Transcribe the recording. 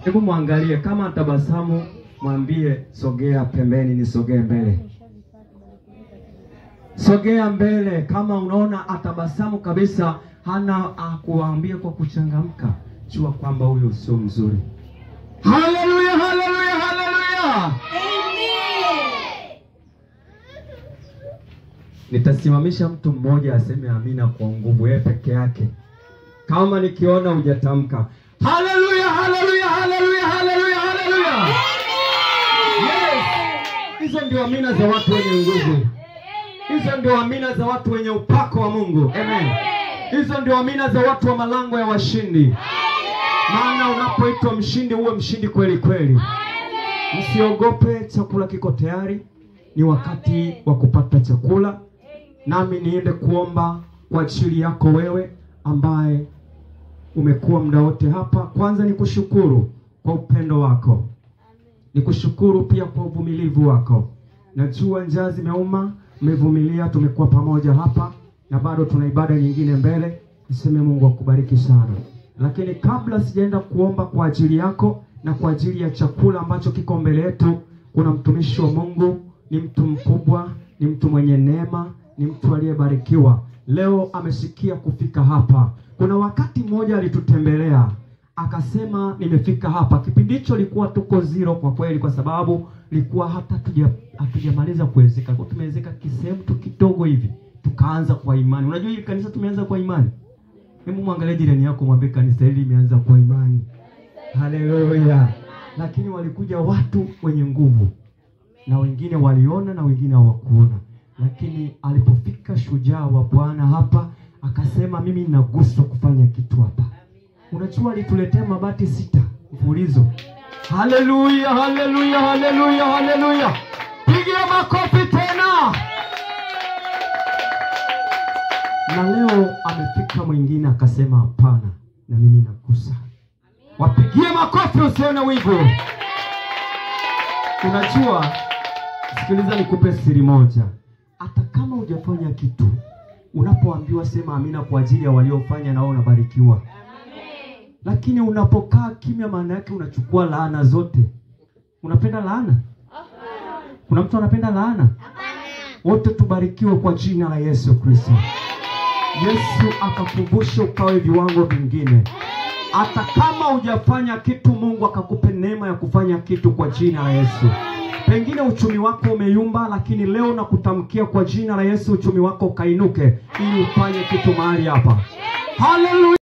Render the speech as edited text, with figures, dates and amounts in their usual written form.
Hebu muangalie, kama atabasamu mwambie sogea pembeni, nisogee mbele. Sogea mbele. Kama unaona atabasamu kabisa, hana kuambia kwa kuchangamka, jua kwamba huyo sio mzuri. Haleluya, haleluya, haleluya. Amen. Nitasimamisha mtu mmoja aseme amina kwa nguvu, yeye peke yake. Kama nikiona hujatamka haleluya, haleluya, haleluya, haleluya, haleluya. Yes. Hizo ndio amina za watu wenye nguvu. Hizo ndio amina za watu wenye upako wa Mungu. Amen. Hizo ndio amina za watu wa malango ya washindi. Maana unapoitwa mshindi, uwe mshindi kweli kweli. Msiogope, chakula kiko tayari. Ni wakati wa kupata chakula. Nami niende kuomba kwa ajili yako wewe ambaye umekuwa muda wote hapa. Kwanza nikushukuru kwa upendo wako. Nikushukuru pia kwa uvumilivu wako. Najua njaa zimeuma, umevumilia, tumekuwa pamoja hapa na bado tuna ibada nyingine mbele. Niseme Mungu akubariki sana. Lakini kabla sijaenda kuomba kwa ajili yako na kwa ajili ya chakula ambacho kiko mbele yetu, kuna mtumishi wa Mungu, ni mtu mkubwa, ni mtu mwenye neema, ni mtu aliyebarikiwa. Leo amesikia kufika hapa. Kuna wakati mmoja alitutembelea, akasema nimefika hapa. Kipindi hicho likuwa tuko zero kwa kweli, kwa sababu likuwa hata hatujamaliza kuwezeka. Kwa tumewezeka kisehemu tu kidogo hivi, tukaanza kwa imani. Unajua hili kanisa tumeanza kwa imani. Hebu muangalie jirani yako, mwambie kanisa hili limeanza kwa imani. Haleluya. Lakini walikuja watu wenye nguvu, na wengine waliona na wengine hawakuona. Lakini alipofika shujaa wa Bwana hapa, akasema mimi ninaguswa kufanya kitu hapa. Unajua alituletea mabati 6 mfululizo. Haleluya, haleluya, haleluya, haleluya. Pigia makofi tena. Na leo amefika mwingine akasema hapana, na mimi nagusa. Wapigie makofi, usione wivu. Unajua, sikiliza nikupe siri moja. Hata kama hujafanya kitu, unapoambiwa sema amina kwa ajili ya waliofanya, na wao unabarikiwa. Amen. Lakini unapokaa kimya, maana yake unachukua laana zote. Unapenda laana? Hapana. Kuna mtu anapenda laana? Hapana. Wote tubarikiwe kwa jina la Yesu Kristo. Yesu akakumbusha ukawe viwango vingine. Hata kama hujafanya kitu, Mungu akakupe neema ya kufanya kitu kwa jina la Yesu. Pengine uchumi wako umeyumba, lakini leo nakutamkia kwa jina la Yesu uchumi wako kainuke ili ufanye kitu mahali hapa. Haleluya.